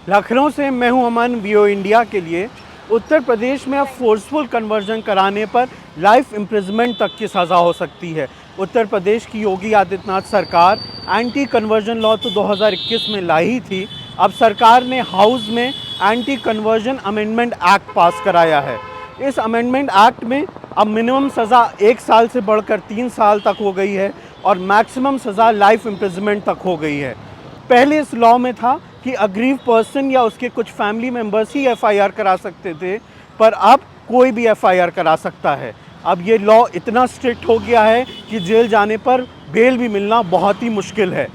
लखनऊ से मैं हूं अमन, वीओ इंडिया के लिए। उत्तर प्रदेश में अब फोर्सफुल कन्वर्जन कराने पर लाइफ इम्प्रिजमेंट तक की सज़ा हो सकती है। उत्तर प्रदेश की योगी आदित्यनाथ सरकार एंटी कन्वर्जन लॉ तो 2021 में लाई ही थी। अब सरकार ने हाउस में एंटी कन्वर्जन अमेंडमेंट एक्ट पास कराया है। इस अमेंडमेंट एक्ट में अब मिनिमम सज़ा 1 साल से बढ़कर 3 साल तक हो गई है और मैक्सिमम सज़ा लाइफ इम्प्रिजमेंट तक हो गई है। पहले इस लॉ में था कि अग्रीव पर्सन या उसके कुछ फैमिली मेंबर्स ही एफआईआर करा सकते थे, पर अब कोई भी एफआईआर करा सकता है। अब ये लॉ इतना स्ट्रिक्ट हो गया है कि जेल जाने पर बेल भी मिलना बहुत ही मुश्किल है।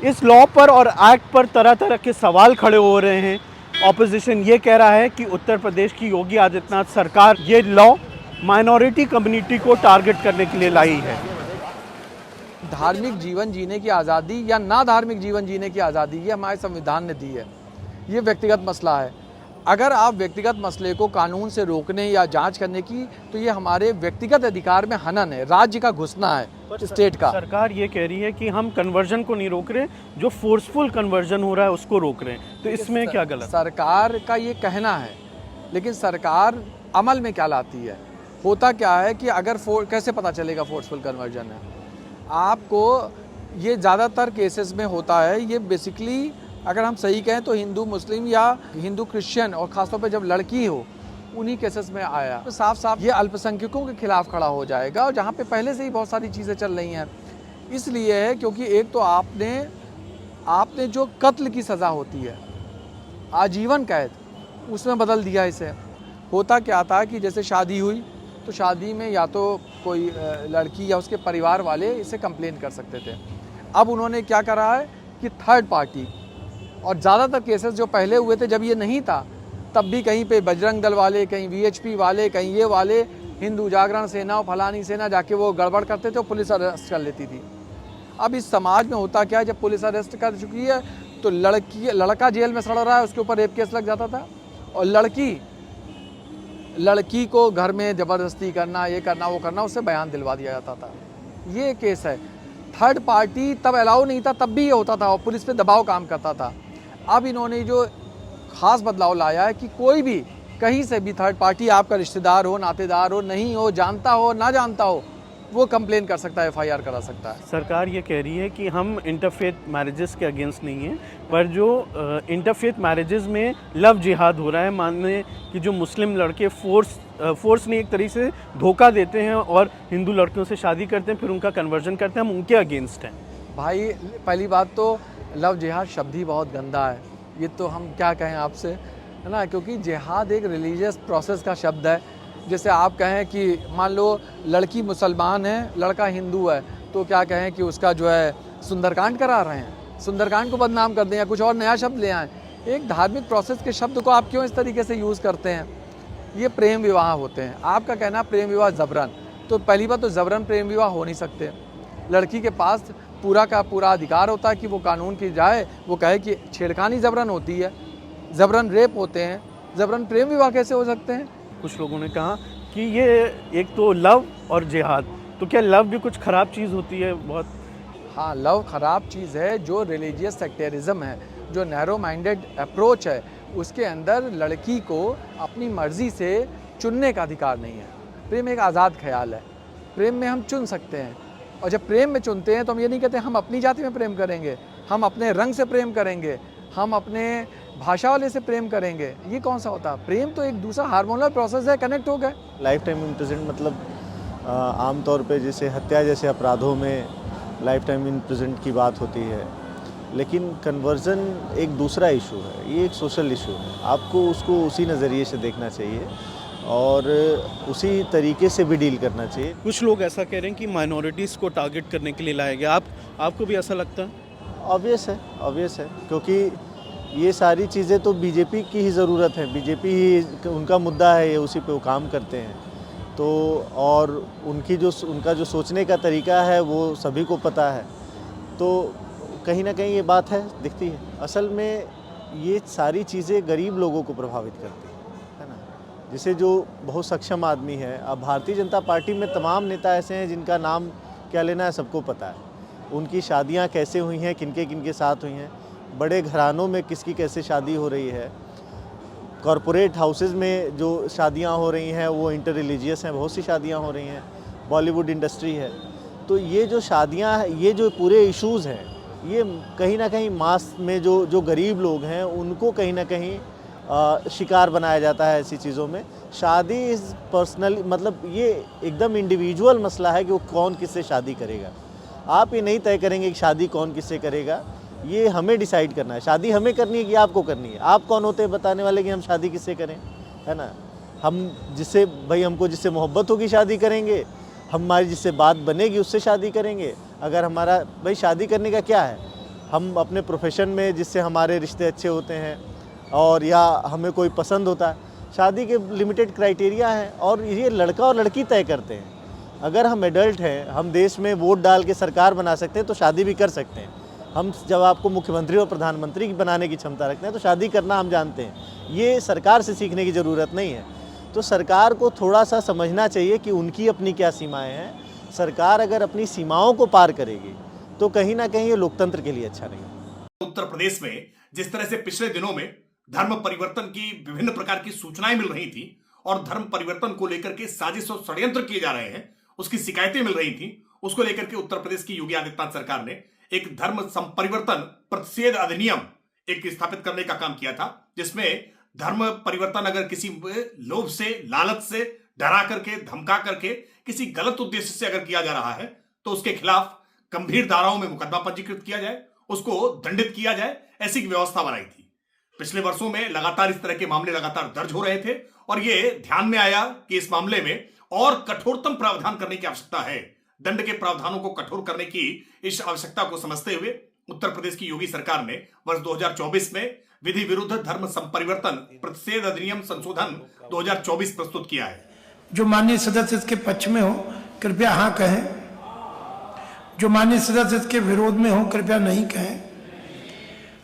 इस लॉ पर और एक्ट पर तरह तरह के सवाल खड़े हो रहे हैं। ऑपोजिशन ये कह रहा है कि उत्तर प्रदेश की योगी आदित्यनाथ सरकार ये लॉ माइनॉरिटी कम्युनिटी को टारगेट करने के लिए लाई है। धार्मिक जीवन जीने की आज़ादी या ना धार्मिक जीवन जीने की आज़ादी ये हमारे संविधान ने दी है। ये व्यक्तिगत मसला है। अगर आप व्यक्तिगत मसले को कानून से रोकने या जांच करने की, तो ये हमारे व्यक्तिगत अधिकार में हनन है, राज्य का घुसना है स्टेट का। सरकार ये कह रही है कि हम कन्वर्जन को नहीं रोक रहे, जो फोर्सफुल कन्वर्जन हो रहा है उसको रोक रहे हैं। तो इसमें क्या गलत? सरकार का ये कहना है, लेकिन सरकार अमल में क्या लाती है? होता क्या है कि अगर कैसे पता चलेगा फोर्सफुल कन्वर्जन है? आपको ये ज़्यादातर केसेस में होता है। ये बेसिकली अगर हम सही कहें तो हिंदू मुस्लिम या हिंदू क्रिश्चियन, और ख़ासतौर पे जब लड़की हो, उन्हीं केसेस में आया। तो साफ साफ ये अल्पसंख्यकों के खिलाफ खड़ा हो जाएगा, और जहाँ पे पहले से ही बहुत सारी चीज़ें चल रही हैं। इसलिए है क्योंकि एक तो आपने जो कत्ल की सज़ा होती है आजीवन कैद, उसमें बदल दिया इसे। होता क्या था कि जैसे शादी हुई तो शादी में या तो कोई लड़की या उसके परिवार वाले इसे कंप्लेन कर सकते थे। अब उन्होंने क्या करा है कि थर्ड पार्टी, और ज़्यादातर केसेस जो पहले हुए थे जब ये नहीं था, तब भी कहीं पे बजरंग दल वाले, कहीं वीएचपी वाले, कहीं ये वाले, हिंदू जागरण सेना और फलानी सेना जाके वो गड़बड़ करते थे और पुलिस अरेस्ट कर लेती थी। अब इस समाज में होता क्या है, जब पुलिस अरेस्ट कर चुकी है तो लड़का जेल में सड़ रहा है, उसके ऊपर रेप केस लग जाता था, और लड़की को घर में ज़बरदस्ती करना, ये करना वो करना, उससे बयान दिलवा दिया जाता था। ये केस है। थर्ड पार्टी तब अलाउ नहीं था, तब भी ये होता था और पुलिस पे दबाव काम करता था। अब इन्होंने जो ख़ास बदलाव लाया है कि कोई भी कहीं से भी थर्ड पार्टी, आपका रिश्तेदार हो, नातेदार हो, नहीं हो, जानता हो ना जानता हो, वो कंप्लेन कर सकता है, एफआईआर करा सकता है। सरकार ये कह रही है कि हम इंटरफेथ मैरिजेस के अगेंस्ट नहीं हैं, पर जो इंटरफेथ मैरिजेस में लव जिहाद हो रहा है, मानने कि जो मुस्लिम लड़के फोर्स नहीं, एक तरीके से धोखा देते हैं और हिंदू लड़कियों से शादी करते हैं, फिर उनका कन्वर्जन करते हैं, हम उनके अगेंस्ट हैं। भाई पहली बात तो लव जिहाद शब्द ही बहुत गंदा है। ये तो हम क्या कहें आपसे, है ना, क्योंकि जिहाद एक रिलीजियस प्रोसेस का शब्द है। जैसे आप कहें कि मान लो लड़की मुसलमान है, लड़का हिंदू है, तो क्या कहें कि उसका जो है सुंदरकांड करा रहे हैं, सुंदरकांड को बदनाम कर दें या कुछ और नया शब्द ले आएँ। एक धार्मिक प्रोसेस के शब्द को आप क्यों इस तरीके से यूज़ करते हैं? ये प्रेम विवाह होते हैं। आपका कहना प्रेम विवाह ज़बरन, तो पहली बात तो ज़बरन प्रेम विवाह हो नहीं सकते। लड़की के पास पूरा का पूरा अधिकार होता है कि वो कानून की जाए, वो कहे कि छेड़खानी ज़बरन होती है, ज़बरन रेप होते हैं, ज़बरन प्रेम विवाह कैसे हो सकते हैं? कुछ लोगों ने कहा कि ये एक तो लव और जिहाद, तो क्या लव भी कुछ ख़राब चीज़ होती है? बहुत हाँ, लव ख़राब चीज़ है। जो रिलीजियस सेक्टेरिज्म है, जो नैरो माइंडेड अप्रोच है, उसके अंदर लड़की को अपनी मर्ज़ी से चुनने का अधिकार नहीं है। प्रेम एक आज़ाद ख्याल है। प्रेम में हम चुन सकते हैं, और जब प्रेम में चुनते हैं तो हम ये नहीं कहते हम अपनी जाति में प्रेम करेंगे, हम अपने रंग से प्रेम करेंगे, हम अपने भाषा वाले से प्रेम करेंगे। ये कौन सा होता है? प्रेम तो एक दूसरा हार्मोनल प्रोसेस है, कनेक्ट हो गए। लाइफ टाइम इम्प्रिजन मतलब आमतौर पे जैसे हत्या जैसे अपराधों में लाइफ टाइम इम्प्रिजन की बात होती है, लेकिन कन्वर्जन एक दूसरा इशू है, ये एक सोशल इशू है। आपको उसको उसी नज़रिए से देखना चाहिए और उसी तरीके से भी डील करना चाहिए। कुछ लोग ऐसा कह रहे हैं कि माइनॉरिटीज़ को टारगेट करने के लिए लाया गया। आपको भी ऐसा लगता है? ऑब्वियस है, क्योंकि ये सारी चीज़ें तो बीजेपी की ही ज़रूरत है, बीजेपी ही उनका मुद्दा है, ये उसी पे वो काम करते हैं। तो और उनका जो सोचने का तरीका है वो सभी को पता है, तो कहीं ना कहीं ये बात है दिखती है। असल में ये सारी चीज़ें गरीब लोगों को प्रभावित करती है ना, जिसे जो बहुत सक्षम आदमी है। अब भारतीय जनता पार्टी में तमाम नेता ऐसे हैं जिनका नाम क्या लेना है सबको पता है, उनकी शादियां कैसे हुई हैं, किनके साथ हुई हैं, बड़े घरानों में किसकी कैसे शादी हो रही है, कॉरपोरेट हाउसेस में जो शादियां हो रही हैं वो इंटर रिलीजियस हैं, बहुत सी शादियां हो रही हैं, बॉलीवुड इंडस्ट्री है। तो ये जो शादियां, ये जो पूरे इश्यूज़ हैं, ये कहीं ना कहीं मास में जो गरीब लोग हैं उनको कहीं ना कहीं शिकार बनाया जाता है ऐसी चीज़ों में। शादी इज़ पर्सनल, मतलब ये एकदम इंडिविजुअल मसला है कि वो कौन किससे शादी करेगा। आप ये नहीं तय करेंगे कि शादी कौन किससे करेगा, ये हमें डिसाइड करना है। शादी हमें करनी है कि आपको करनी है। आप कौन होते हैं बताने वाले कि हम शादी किससे करें, है ना। हम जिससे भाई हमको जिससे मोहब्बत होगी शादी करेंगे, हमारी जिससे बात बनेगी उससे शादी करेंगे। अगर हमारा भाई शादी करने का क्या है, हम अपने प्रोफेशन में जिससे हमारे रिश्ते अच्छे होते हैं और या हमें कोई पसंद होता है, शादी के लिमिटेड क्राइटेरिया हैं और ये लड़का और लड़की तय करते हैं। अगर हम एडल्ट हैं, हम देश में वोट डाल के सरकार बना सकते हैं तो शादी भी कर सकते हैं। हम जब आपको मुख्यमंत्री और प्रधानमंत्री बनाने की क्षमता रखते हैं तो शादी करना हम जानते हैं। ये सरकार से सीखने की ज़रूरत नहीं है। तो सरकार को थोड़ा सा समझना चाहिए कि उनकी अपनी क्या सीमाएं हैं। सरकार अगर अपनी सीमाओं को पार करेगी तो कहीं ना कहीं ये लोकतंत्र के लिए अच्छा नहीं है। उत्तर प्रदेश में जिस तरह से पिछले दिनों में धर्म परिवर्तन की विभिन्न प्रकार की सूचनाएं मिल रही थी और धर्म परिवर्तन को लेकर के साजिश और षड्यंत्र किए जा रहे हैं, उसकी शिकायतें मिल रही थी, उसको लेकर के उत्तर प्रदेश की योगी आदित्यनाथ सरकार ने एक धर्म संपरिवर्तन प्रतिषेध अधिनियम एक स्थापित करने का काम किया था, जिसमें धर्म परिवर्तन अगर किसी लोभ से, लालच से, डरा करके, धमका करके, किसी गलत उद्देश्य से अगर किया जा रहा है तो उसके खिलाफ गंभीर धाराओं में मुकदमा पंजीकृत किया जाए, उसको दंडित किया जाए, ऐसी व्यवस्था बनाई थी। पिछले वर्षों में लगातार इस तरह के मामले लगातार दर्ज हो रहे थे और ये ध्यान में आया कि इस मामले में और कठोरतम प्रावधान करने की आवश्यकता है। दंड के प्रावधानों को कठोर करने की इस आवश्यकता को समझते हुए उत्तर प्रदेश की योगी सरकार ने वर्ष 2024 में विधि विरुद्ध धर्म संपरिवर्तन प्रतिषेध अधिनियम संशोधन 2024 प्रस्तुत किया है। जो माननीय सदस्य इसके पक्ष में हो कृपया हाँ कहें, जो माननीय सदस्य इसके विरोध में हो कृपया नहीं कहें।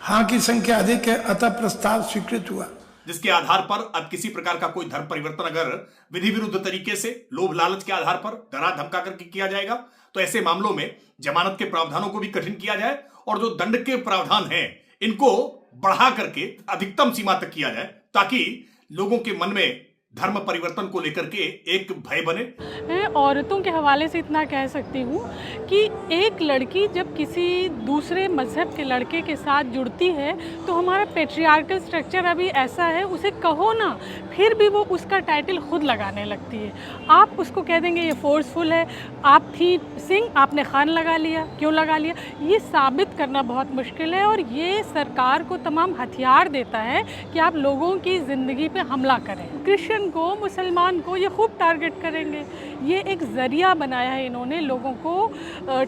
हाँ की संख्या अधिक है, अतः प्रस्ताव स्वीकृत हुआ। जिसके आधार पर अब किसी प्रकार का कोई धर्म परिवर्तन अगर विधि विरुद्ध तरीके से लोभ लालच के आधार पर डरा धमका करके किया जाएगा तो ऐसे मामलों में जमानत के प्रावधानों को भी कठिन किया जाए और जो दंड के प्रावधान हैं इनको बढ़ा करके अधिकतम सीमा तक किया जाए, ताकि लोगों के मन में धर्म परिवर्तन को लेकर के एक भय बने। औरतों के हवाले से इतना कह सकती हूँ कि एक लड़की जब किसी दूसरे मजहब के लड़के के साथ जुड़ती है तो हमारा पेट्रियार्कल स्ट्रक्चर अभी ऐसा है, उसे कहो ना फिर भी वो उसका टाइटल खुद लगाने लगती है। आप उसको कह देंगे ये फोर्सफुल है, आप थी सिंह आपने खान लगा लिया, क्यों लगा लिया, ये साबित करना बहुत मुश्किल है और ये सरकार को तमाम हथियार देता है कि आप लोगों की ज़िंदगी पे हमला करें। क्रिश्चियन को, मुसलमान को ये खूब टारगेट करेंगे। ये एक ज़रिया बनाया है इन्होंने लोगों को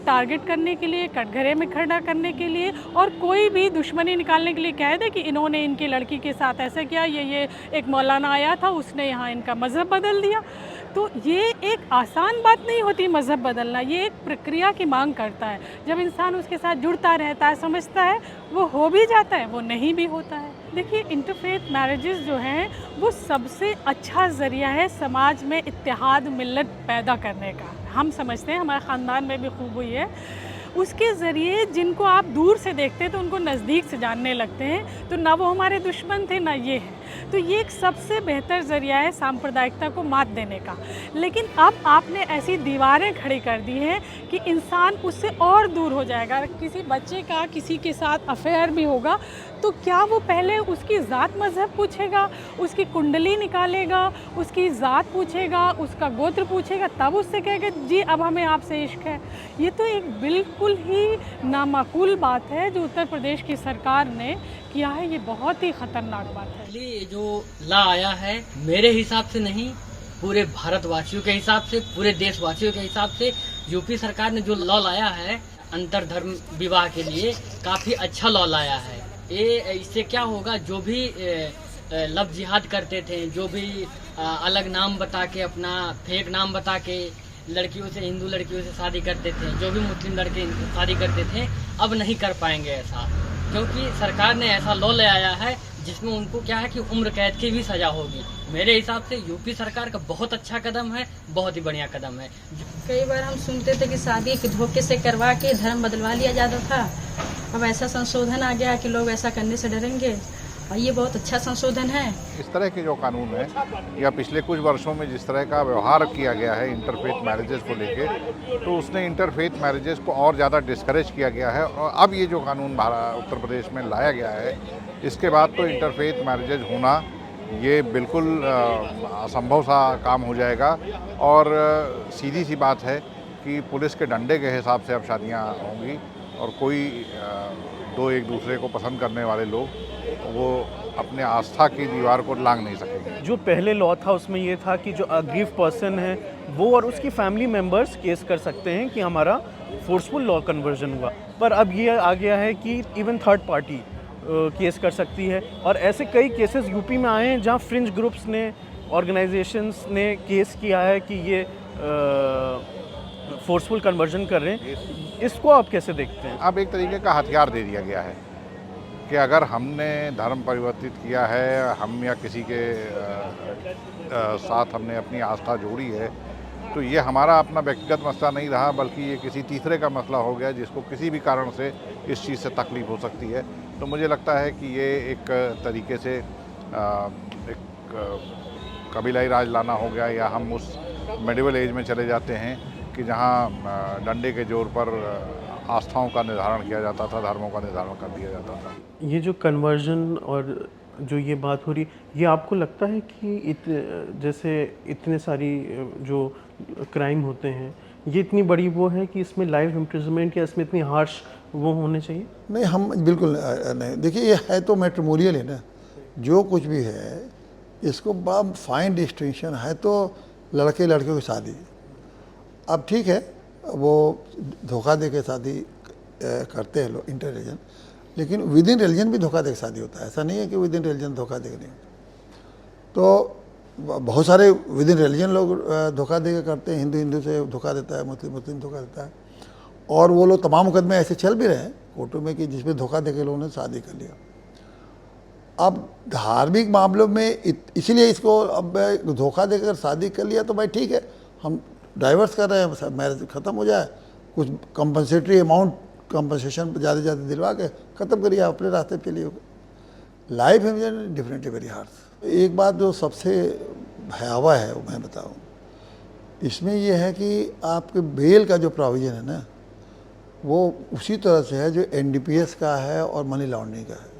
टारगेट करने के लिए, कटघरे में खड़ा करने के लिए, और कोई भी दुश्मनी निकालने के लिए कह दे कि इन्होंने इनकी लड़की के साथ ऐसे किया, ये एक मौलाना आया था उसने यहाँ इनका मज़हब बदल दिया। तो ये एक आसान बात नहीं होती मज़हब बदलना, ये एक प्रक्रिया की मांग करता है। जब इंसान उसके साथ जुड़ता रहता है, समझता है, वो हो भी जाता है, वो नहीं भी होता है। देखिए, इंटरफेथ मैरिजेस जो हैं वो सबसे अच्छा ज़रिया है समाज में इत्तेहाद मिल्लत पैदा करने का। हम समझते हैं, हमारे ख़ानदान में भी खूब हुई है। उसके ज़रिए जिनको आप दूर से देखते हैं तो उनको नज़दीक से जानने लगते हैं, तो ना वो हमारे दुश्मन थे ना ये हैं। तो ये एक सबसे बेहतर ज़रिया है सांप्रदायिकता को मात देने का। लेकिन अब आपने ऐसी दीवारें खड़ी कर दी हैं कि इंसान उससे और दूर हो जाएगा। किसी बच्चे का किसी के साथ अफेयर भी होगा तो क्या वो पहले उसकी ज़ात मज़हब पूछेगा, उसकी कुंडली निकालेगा, उसकी ज़ात पूछेगा, उसका गोत्र पूछेगा, तब उससे कहेगा जी अब हमें आपसे इश्क है? ये तो एक बिल्कुल ही नामाकूल बात है जो उत्तर प्रदेश की सरकार ने किया है। ये बहुत ही ख़तरनाक बात है। ये जो लॉ आया है मेरे हिसाब से नहीं, पूरे भारतवासियों के हिसाब से, पूरे देशवासियों के हिसाब से यूपी सरकार ने जो लॉ लाया है अंतरधर्म विवाह के लिए, काफ़ी अच्छा लॉ लाया है। ये इससे क्या होगा, जो भी लव जिहाद करते थे, जो भी अलग नाम बता के, अपना फेक नाम बता के लड़कियों से, हिंदू लड़कियों से शादी करते थे, जो भी मुस्लिम लड़के शादी करते थे, अब नहीं कर पाएंगे ऐसा, क्योंकि सरकार ने ऐसा लॉ ले आया है जिसमें उनको क्या है कि उम्र कैद की भी सजा होगी। मेरे हिसाब से यूपी सरकार का बहुत अच्छा कदम है, बहुत ही बढ़िया कदम है। कई बार हम सुनते थे कि शादी के धोखे से करवा के धर्म बदलवा लिया जाता था। अब ऐसा संशोधन आ गया कि लोग ऐसा करने से डरेंगे और ये बहुत अच्छा संशोधन है। इस तरह के जो कानून है या पिछले कुछ वर्षों में जिस तरह का व्यवहार किया गया है इंटरफेथ मैरिजेस को लेके, तो उसने इंटरफेथ मैरिजेस को और ज़्यादा डिस्करेज किया गया है। और अब ये जो कानून उत्तर प्रदेश में लाया गया है, इसके बाद तो इंटरफेथ मैरिजेज होना ये बिल्कुल असंभव सा काम हो जाएगा। और सीधी सी बात है कि पुलिस के डंडे के हिसाब से अब शादियाँ होंगी और कोई दो एक दूसरे को पसंद करने वाले लोग वो अपने आस्था की दीवार को लांघ नहीं सकेंगे। जो पहले लॉ था उसमें ये था कि जो अग्रीव पर्सन है वो और उसकी फैमिली मेंबर्स केस कर सकते हैं कि हमारा फोर्सफुल लॉ कन्वर्जन हुआ, पर अब ये आ गया है कि इवन थर्ड पार्टी केस कर सकती है। और ऐसे कई केसेस यूपी में आए हैं जहां फ्रिंज ग्रुप्स ने, ऑर्गेनाइजेशंस ने केस किया है कि ये फोर्सफुल कन्वर्जन कर रहे हैं। इसको आप कैसे देखते हैं? अब एक तरीके का हथियार दे दिया गया है कि अगर हमने धर्म परिवर्तित किया है, हम या किसी के साथ हमने अपनी आस्था जोड़ी है, तो ये हमारा अपना व्यक्तिगत मसला नहीं रहा, बल्कि ये किसी तीसरे का मसला हो गया जिसको किसी भी कारण से इस चीज़ से तकलीफ हो सकती है। तो मुझे लगता है कि ये एक तरीके से एक कबीलाई राज लाना हो गया, या हम उस मेडिवल एज में चले जाते हैं कि जहाँ डंडे के जोर पर आस्थाओं का निर्धारण किया जाता था, धर्मों का निर्धारण कर दिया जाता था। ये जो कन्वर्जन और जो ये बात हो रही, ये आपको लगता है कि जैसे इतने सारी जो क्राइम होते हैं, ये इतनी बड़ी वो है कि इसमें लाइफ इम्प्रिजनमेंट या इसमें इतनी हार्श वो होने चाहिए? नहीं, हम बिल्कुल नहीं। देखिए, ये है तो मैट्रिमोनियल है ना, जो कुछ भी है इसको बड़ा फाइन डिस्टिंक्शन है। तो लड़के लड़कियों की शादी, अब ठीक है वो धोखा दे के शादी करते हैं लोग इंटर रिलीजन, लेकिन विद इन रिलीजन भी धोखा दे के शादी होता है। ऐसा नहीं है कि विद इन रिलीजन धोखा दे के नहीं। तो बहुत सारे विद इन रिलीजन लोग धोखा दे के करते हैं। हिंदू से धोखा देता है, मुस्लिम धोखा देता है, और वो लोग तमाम मुकदमे ऐसे चल भी रहे हैं कोर्टों में कि जिसमें धोखा दे के लोगों ने शादी कर लिया। अब धार्मिक मामलों में इसीलिए इसको अब धोखा देकर शादी कर लिया तो भाई ठीक है, हम डाइवर्स कर रहे हैं, मैरिज ख़त्म हो जाए, कुछ कंपनसेटरी अमाउंट कंपनसेशन ज़्यादा ज़्यादा दिलवा के ख़त्म करिए, अपने रास्ते पे लिए। लाइफ है डिफरेंटली वेरी हार्ड। एक बात जो सबसे भयावह है वो मैं बताऊँ, इसमें यह है कि आपके बेल का जो प्रोविज़न है ना, वो उसी तरह से है जो NDPS का है और मनी लॉन्ड्रिंग का है।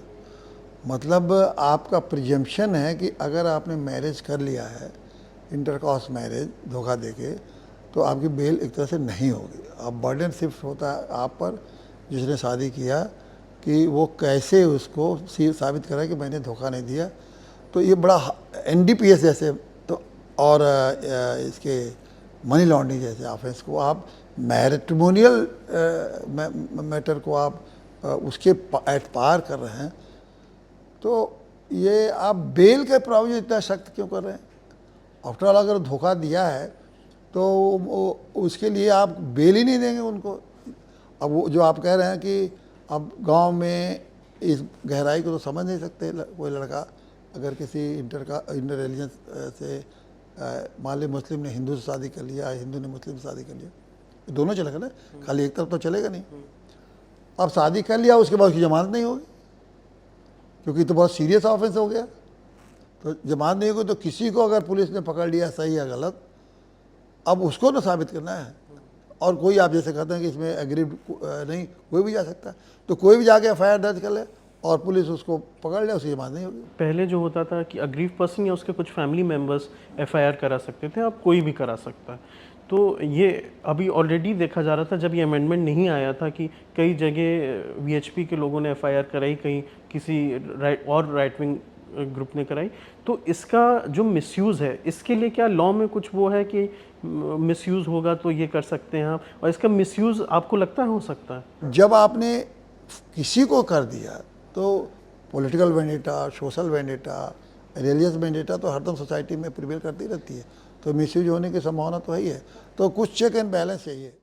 मतलब आपका प्रिजम्पशन है कि अगर आपने मैरिज कर लिया है, इंटरकास्ट मैरिज धोखा देके, तो आपकी बेल एक तरह से नहीं होगी। अब बर्डन शिफ्ट होता है आप पर, जिसने शादी किया, कि वो कैसे उसको साबित करा कि मैंने धोखा नहीं दिया। तो ये बड़ा NDPS जैसे तो और इसके मनी लॉन्ड्रिंग जैसे ऑफेंस को आप मैरिटमोनियल मैटर को आप उसके एट पार कर रहे हैं। तो ये आप बेल के प्रोविजन इतना सख्त क्यों कर रहे हैं? आफ्टर ऑल अगर धोखा दिया है तो उसके लिए आप बेल ही नहीं देंगे उनको। अब वो जो आप कह रहे हैं कि अब गांव में इस गहराई को तो समझ नहीं सकते कोई लड़का, अगर किसी इंटर रिलीजन से मान ली मुस्लिम ने हिंदू से शादी कर लिया, हिंदू ने मुस्लिम से शादी कर लिया, दोनों चलेगा ना, खाली एक तरफ तो चलेगा नहीं। अब शादी कर लिया, उसके बाद उसकी जमानत नहीं होगी, क्योंकि तो बहुत सीरियस ऑफेंस हो गया। तो जमानत नहीं होगी तो किसी को अगर पुलिस ने पकड़ लिया सही या गलत, अब उसको ना साबित करना है। और कोई आप जैसे कहते हैं कि इसमें एग्रीड नहीं, कोई भी जा सकता है, तो कोई भी जाके FIR दर्ज कर ले और पुलिस उसको पकड़ ले, उसकी जमानत नहीं होगी। पहले जो होता था कि अग्रीव पर्सन या उसके कुछ फैमिली मेम्बर्स FIR करा सकते थे, अब कोई भी करा सकता है। तो ये अभी ऑलरेडी देखा जा रहा था जब ये अमेंडमेंट नहीं आया था कि कई जगह VHP के लोगों ने FIR कराई, कहीं किसी राइट विंग ग्रुप ने कराई। तो इसका जो मिसयूज़ है, इसके लिए क्या लॉ में कुछ वो है कि मिसयूज़ होगा तो ये कर सकते हैं आप, और इसका मिसयूज़ आपको लगता है हो सकता है? जब आपने किसी को कर दिया तो political vendetta, social vendetta, religious vendetta तो हरदम सोसाइटी में प्रिवेल करती रहती है, तो मिसयूज होने की संभावना तो है ही है। तो कुछ चेक एंड बैलेंस चाहिए।